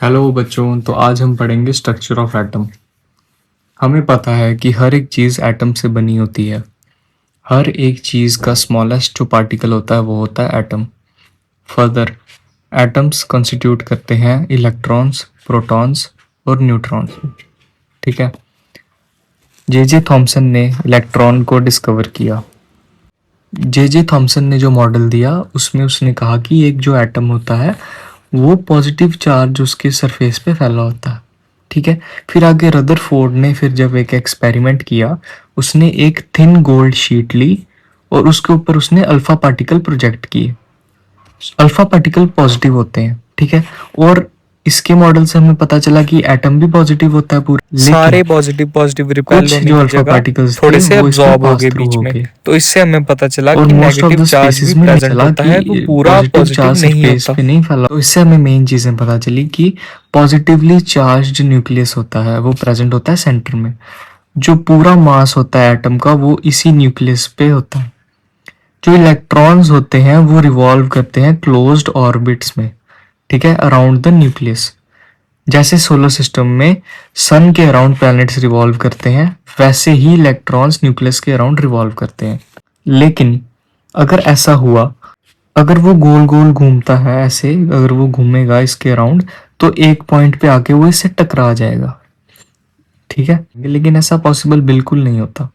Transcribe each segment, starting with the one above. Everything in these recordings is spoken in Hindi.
हेलो बच्चों, तो आज हम पढ़ेंगे स्ट्रक्चर ऑफ एटम। हमें पता है कि हर एक चीज़ एटम से बनी होती है। हर एक चीज़ का स्मॉलेस्ट जो पार्टिकल होता है वो होता है एटम। फर्दर, एटम्स कंस्टिट्यूट करते हैं इलेक्ट्रॉन्स, प्रोटॉन्स और न्यूट्रॉन्स। ठीक है। जे थॉमसन ने इलेक्ट्रॉन को डिस्कवर किया। जे थॉमसन ने जो मॉडल दिया उसमें उसने कहा कि एक जो एटम होता है वो पॉजिटिव चार्ज उसके सरफेस पे फैला होता है। ठीक है। फिर आगे रदरफोर्ड ने फिर जब एक एक्सपेरिमेंट किया, उसने एक थिन गोल्ड शीट ली और उसके ऊपर उसने अल्फा पार्टिकल प्रोजेक्ट किए। अल्फा पार्टिकल पॉजिटिव होते हैं। ठीक है। और इसके मॉडल से हमें पता चला कि एटम भी पॉजिटिव होता है पूरा, लेकिन सारे पॉजिटिव पॉजिटिव रिपेल कुछ होने जो की अल्फा जगह पार्टिकल्स थे थोड़े से वो इसमें एब्जॉर्ब हो पास गए थ्रू बीच हो में। गए। तो इससे हमें पता चला और कि most of negative the charge भी स्पेसिस में प्रेजेंट चला होता कि है, वो पूरा पॉजिटिव पॉजिटिव चार्ज नहीं सरफेस होता। पे नहीं फैला। तो इससे हमें मेन चीजें पता चली कि पॉजिटिवली चार्ज्ड न्यूक्लियस होता है वो प्रेजेंट होता है सेंटर में। जो पूरा मास होता है एटम का वो इसी न्यूक्लियस पे होता है। जो इलेक्ट्रॉन्स होते हैं वो रिवॉल्व करते हैं क्लोज्ड ऑर्बिट्स में। ठीक है, अराउंड द न्यूक्लियस। जैसे सोलर सिस्टम में सन के अराउंड प्लैनेट्स रिवॉल्व करते हैं, वैसे ही इलेक्ट्रॉन्स न्यूक्लियस के अराउंड रिवॉल्व करते हैं। लेकिन अगर ऐसा हुआ, अगर वो गोल गोल घूमता है ऐसे, अगर वो घूमेगा इसके अराउंड, तो एक पॉइंट पे आके वो इससे टकरा जाएगा। ठीक है, लेकिन ऐसा पॉसिबल बिल्कुल नहीं होता।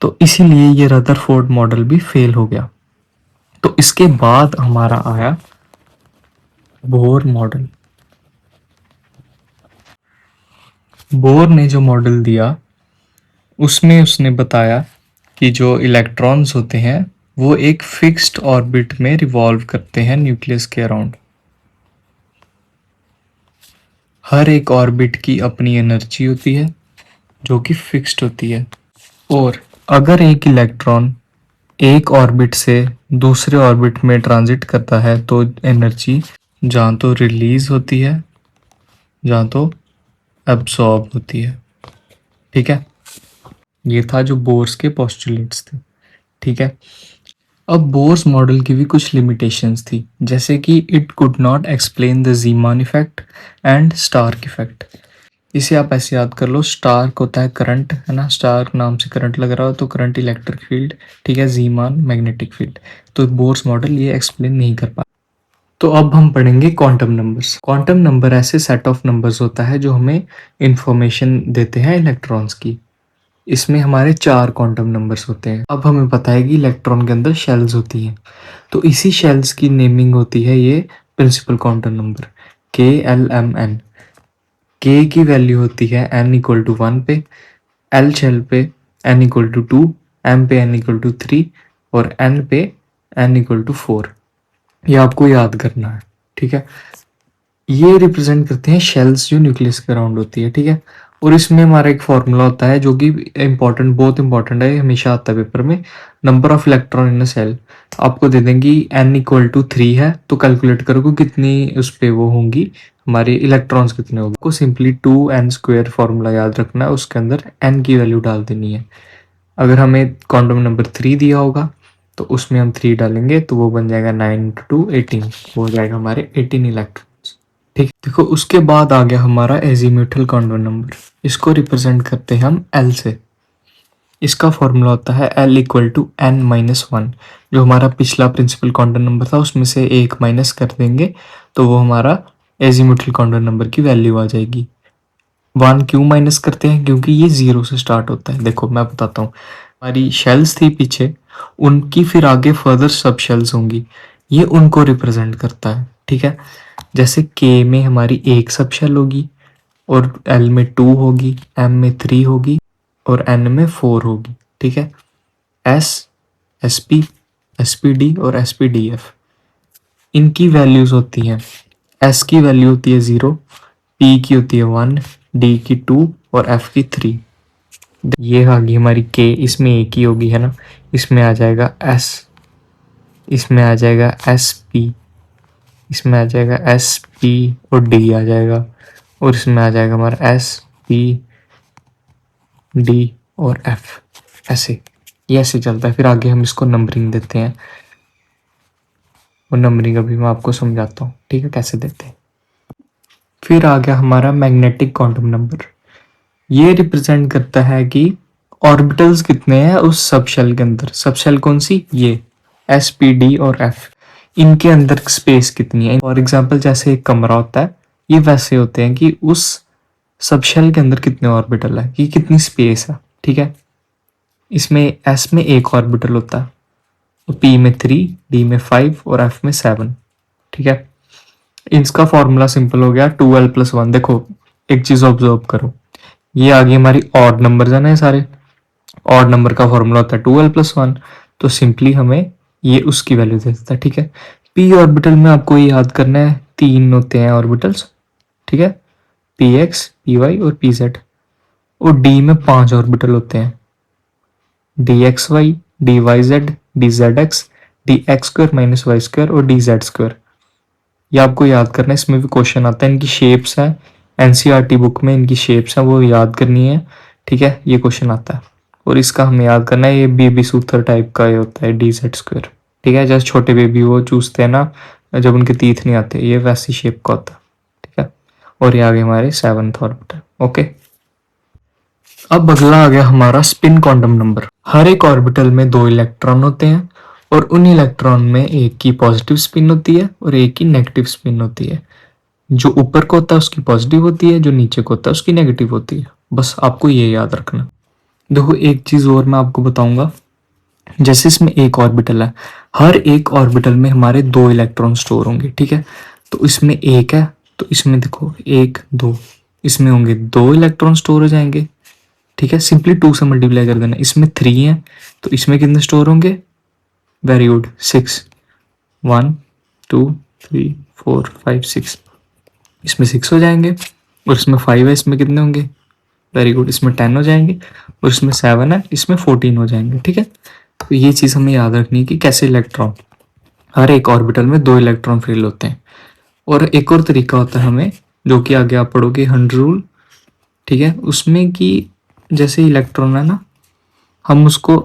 तो इसीलिए ये रदरफोर्ड मॉडल भी फेल हो गया। तो इसके बाद हमारा आया बोर मॉडल। बोर ने जो मॉडल दिया उसमें उसने बताया कि जो इलेक्ट्रॉन्स होते हैं वो एक फिक्स्ड ऑर्बिट में रिवॉल्व करते हैं न्यूक्लियस के अराउंड। हर एक ऑर्बिट की अपनी एनर्जी होती है जो कि फिक्स्ड होती है। और अगर एक इलेक्ट्रॉन एक ऑर्बिट से दूसरे ऑर्बिट में ट्रांजिट करता है तो एनर्जी जहाँ तो रिलीज होती है, जहाँ तो एब्सॉर्ब होती है। ठीक है। ये था जो बोर्स के पोस्टुलेट्स थे। ठीक है। अब बोर्स मॉडल की भी कुछ लिमिटेशंस थी, जैसे कि it could not explain the Zeeman effect and Stark effect. इसे आप ऐसे याद कर लो, स्टार्क होता है करंट, है ना, स्टार्क नाम से करंट लग रहा हो तो करंट इलेक्ट्रिक फील्ड। ठीक है, ज़ीमान मैग्नेटिक फील्ड। तो बोर्स मॉडल ये एक्सप्लेन नहीं कर पा। तो अब हम पढ़ेंगे क्वांटम नंबर्स। क्वांटम नंबर ऐसे सेट ऑफ नंबर्स होता है जो हमें इंफॉर्मेशन देते हैं इलेक्ट्रॉन्स की। इसमें हमारे 4 क्वांटम नंबर्स होते हैं। अब हमें पता है कि इलेक्ट्रॉन के अंदर शेल्स होती हैं, तो इसी शेल्स की नेमिंग होती है ये प्रिंसिपल क्वांटम नंबर KLMN। के की वैल्यू होती है n इक्वल टू 1 पे, एल शेल पे n इक्वल टू 2, m पे n इक्वल टू 3 और n पे n इक्वल टू 4। ये आपको याद करना है। ठीक है। ये रिप्रेजेंट करते हैं शेल्स जो न्यूक्लियस के अराउंड होती है। ठीक है। और इसमें हमारा एक फॉर्मूला होता है जो कि इम्पोर्टेंट, बहुत इंपॉर्टेंट है, हमेशा आता है पेपर में। Number of electron in a cell आपको दे देंगी n इक्वल टू 3 है तो कैलकुलेट करो कितनी उस पे वो होंगी, हमारे इलेक्ट्रॉन्स कितने होंगे। आपको सिंपली 2n² फॉर्मूला याद रखना है, उसके अंदर n की वैल्यू डाल देनी है। अगर हमें क्वांटम नंबर 3 दिया होगा तो उसमें हम 3 डालेंगे तो वो बन जाएगा 9 × 2 18, वो हो जाएगा हमारे 18 इलेक्ट्रॉन। ठीक, देखो उसके बाद आ गया हमारा एजीम्यूथल क्वांटम नंबर। इसको रिप्रेजेंट करते हैं हम L से। इसका फॉर्मूला होता है L इक्वल टू n-1। जो हमारा पिछला प्रिंसिपल क्वांटम नंबर था उसमें से एक माइनस कर देंगे तो वो हमारा एजीम्यूथल क्वांटम नंबर की वैल्यू आ जाएगी। 1 क्यों माइनस करते हैं? क्योंकि ये 0 से स्टार्ट होता है। देखो मैं बताता हूँ, हमारी शेल्स थी पीछे, उनकी फिर आगे फर्दर सब शेल्स होंगी, ये उनको रिप्रेजेंट करता है। ठीक है। जैसे के में हमारी एक सब शेल होगी और एल में 2 होगी, एम में 3 होगी और एन में 4 होगी। ठीक है। S, S P, S P D और एस पी डी एफ, इनकी वैल्यूज होती हैं। एस की वैल्यू होती है 0, पी की होती है 1, डी की 2 और एफ की 3। ये आ गई हमारी के, इसमें एक ही होगी, है ना। इसमें आ जाएगा एस, इसमें आ जाएगा एस पी, इसमें आ जाएगा एस पी और डी आ जाएगा, और इसमें आ जाएगा हमारा एस पी डी और एफ। ऐसे ये ऐसे चलता है। फिर आगे हम इसको नंबरिंग देते हैं, और नंबरिंग अभी मैं आपको समझाता हूँ। ठीक है, कैसे देते हैं। फिर आ गया हमारा मैग्नेटिक क्वांटम नंबर। ये रिप्रेजेंट करता है कि ऑर्बिटल्स कितने हैं उस सब शेल के अंदर। सब शेल कौन सी? ये एस पी डी और एफ, इनके अंदर स्पेस कितनी है। फॉर एग्जाम्पल जैसे एक कमरा होता है, ये वैसे होते हैं कि उस सब शेल के अंदर कितने ऑर्बिटल है, कि कितनी स्पेस है। ठीक है, इसमें एस में एक ऑर्बिटल होता है, पी में 3, डी में 5 और एफ में 7। ठीक है, इसका फॉर्मूला सिंपल हो गया 2l+1। देखो एक चीज ऑब्जर्व करो, ये आ गई हमारी ऑड नंबर है ना, ये सारे ऑड नंबर का फॉर्मूला होता है 2l+1, तो सिंपली हमें ये उसकी वैल्यू दे देता है। ठीक है, पी ऑर्बिटल में आपको ये याद करना है 3 होते हैं ऑर्बिटल्स। ठीक है, पी एक्स, पी वाई और पी जेड। और डी में 5 ऑर्बिटल होते हैं, d x y, d y z, d z x, d x square minus y square और डी जेड स्क्वायर। ये आपको याद करना है, इसमें भी क्वेश्चन आता है, इनकी शेप्स है, एनसीईआरटी बुक में इनकी शेप्स हैं, वो याद करनी है। ठीक है, ये क्वेश्चन आता है और इसका हमें याद करना है, ये बेबी सूत्र टाइप का ये होता है डी जेड स्क्वायर। ठीक है, जैसे छोटे बेबी वो चूसते हैं ना जब उनके तीथ नहीं आते, ये वैसी शेप का होता है। ठीक है, और ये आ गए हमारे 7th ऑर्बिटल। ओके, अब अगला आ गया हमारा स्पिन क्वांटम नंबर। हर एक ऑर्बिटल में 2 इलेक्ट्रॉन होते हैं और उन इलेक्ट्रॉन में एक की पॉजिटिव स्पिन होती है और एक की नेगेटिव स्पिन होती है। जो ऊपर को होता है उसकी पॉजिटिव होती है, जो नीचे को होता है उसकी नेगेटिव होती है। बस आपको ये याद रखना। देखो एक चीज और मैं आपको बताऊंगा, जैसे इसमें एक ऑर्बिटल है, हर एक ऑर्बिटल में हमारे 2 इलेक्ट्रॉन स्टोर होंगे। ठीक है, तो इसमें एक है तो इसमें देखो 1 2, इसमें होंगे 2 इलेक्ट्रॉन स्टोर हो जाएंगे। ठीक है, सिंपली 2 से मल्टीप्लाई कर देना। इसमें 3 है तो इसमें कितने स्टोर होंगे? Very good, 6। 1 2 3 4 5 6, इसमें 6 हो जाएंगे। और इसमें 5 है, इसमें कितने होंगे? वेरी गुड, इसमें 10 हो जाएंगे। और इसमें 7 है, इसमें 14 हो जाएंगे। ठीक है, तो ये चीज़ हमें याद रखनी है कि कैसे इलेक्ट्रॉन, हर एक ऑर्बिटल में 2 इलेक्ट्रॉन फिल होते हैं। और एक और तरीका होता है हमें, जो कि आगे आप पढ़ोगे 100 रूल। ठीक है, उसमें कि जैसे इलेक्ट्रॉन है ना, हम उसको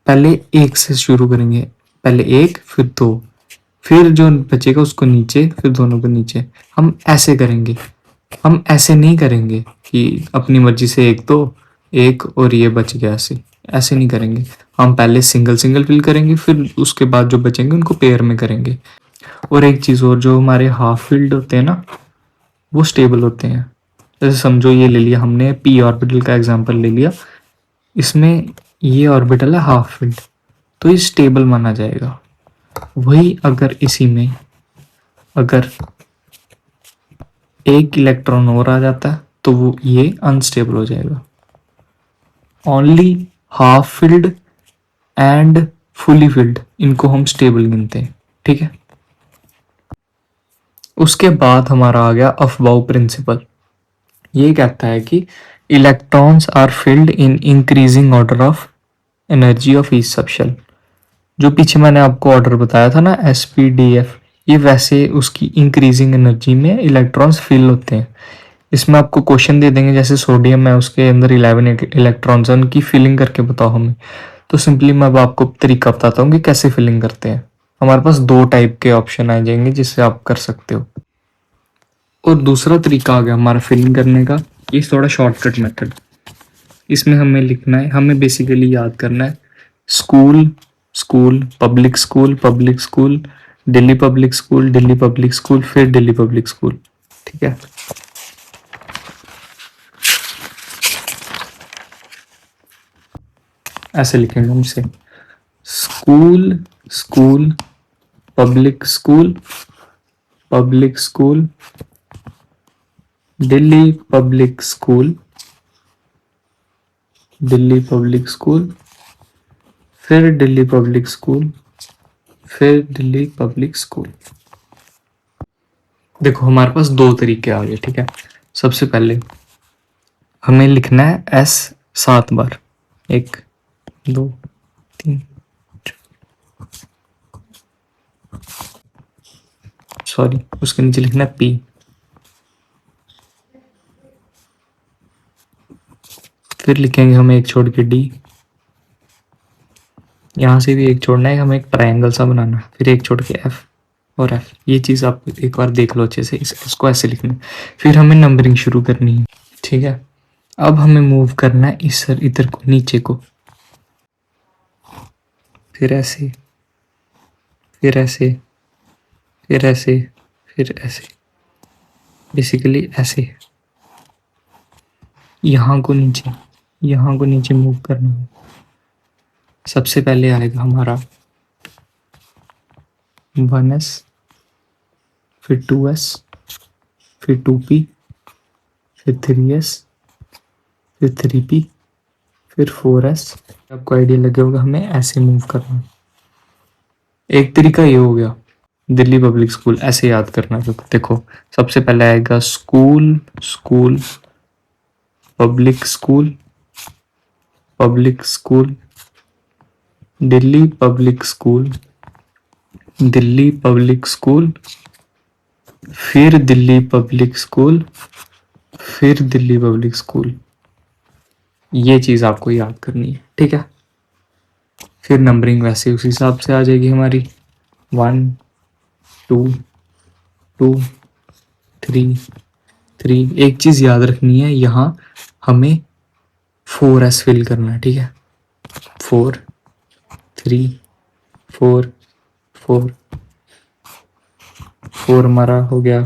पहले 1 से शुरू करेंगे, पहले 1 फिर 2, फिर जो बचेगा उसको नीचे, फिर दोनों को नीचे। हम ऐसे करेंगे, हम ऐसे नहीं करेंगे कि अपनी मर्जी से 1 2 1 और ये बच गया, ऐसे ऐसे नहीं करेंगे। हम पहले सिंगल सिंगल फिल करेंगे, फिर उसके बाद जो बचेंगे उनको पेयर में करेंगे। और एक चीज़ और, जो हमारे हाफ फील्ड होते हैं ना, वो स्टेबल होते हैं। जैसे समझो ये ले लिया हमने, पी ऑर्बिटल का एग्जांपल ले लिया, इसमें ये ऑर्बिटल है हाफ फील्ड, तो ये स्टेबल माना जाएगा। वही अगर इसी में अगर एक इलेक्ट्रॉन और आ जाता है तो वो ये अनस्टेबल हो जाएगा। Only half field and fully field, इनको हम स्टेबल गिनते हैं। ठीक है, उसके बाद हमारा आ गया अफबाउ प्रिंसिपल। ये कहता है कि electrons are filled in increasing order of energy of each subshell. जो पीछे मैंने आपको ऑर्डर बताया था ना, एस पी डी एफ, ये वैसे उसकी इंक्रीजिंग एनर्जी में इलेक्ट्रॉन्स फिल होते हैं। इसमें आपको क्वेश्चन दे देंगे, जैसे सोडियम है उसके अंदर 11 इलेक्ट्रॉन्स हैं, उनकी फिलिंग करके बताओ हमें। तो सिंपली मैं अब आपको तरीका बताता हूँ कि कैसे फिलिंग करते हैं। हमारे पास 2 टाइप के ऑप्शन आ जाएंगे जिससे आप कर सकते हो। और दूसरा तरीका आ गया हमारा फिलिंग करने का, ये थोड़ा शॉर्टकट मेथड। इसमें हमें लिखना है, हमें बेसिकली याद करना है school school, public school, public school, Delhi public school, Delhi public school, फिर दिल्ली पब्लिक स्कूल। ठीक है, ऐसे लिखेंगे हम इसे, school school, public school, public school, Delhi public school, Delhi public school, फिर दिल्ली पब्लिक स्कूल, फिर दिल्ली पब्लिक स्कूल। देखो हमारे पास 2 तरीके आ गए। ठीक है, सबसे पहले हमें लिखना है एस 7 बार, 1 2 3, सॉरी उसके नीचे लिखना है पी, फिर लिखेंगे हमें एक छोड़ के डी, यहाँ से भी एक छोड़ना है, हमें एक ट्रायंगल सा बनाना है, फिर एक छोड़ के एफ, और एफ। ये चीज़ आप एक बार देख लो अच्छे से, इसको ऐसे लिखना है। फिर हमें नंबरिंग शुरू करनी है, ठीक है। अब हमें मूव करना है इस इधर को, नीचे को, फिर ऐसे, फिर ऐसे, फिर ऐसे, फिर ऐसे, बेसिकली ऐसे, यहाँ को नीचे, यहाँ को नीचे मूव करना है। सबसे पहले आएगा हमारा 1s, फिर 2s, फिर 2p, फिर 3s, फिर 3p, फिर 4s। आपको आइडिया लगे होगा हमें ऐसे मूव करना है। एक तरीका ये हो गया दिल्ली पब्लिक स्कूल, ऐसे याद करना है। देखो सबसे पहले आएगा school, school, public school, public school, Delhi public school, Delhi public school, फिर दिल्ली पब्लिक स्कूल, फिर दिल्ली पब्लिक स्कूल। ये चीज आपको याद करनी है, ठीक है। फिर नंबरिंग वैसे उस हिसाब से आ जाएगी हमारी 1 2 2 3 3। एक चीज याद रखनी है, यहाँ हमें 4s फिल करना है, ठीक है। 4 3 4 4 4 हमारा हो गया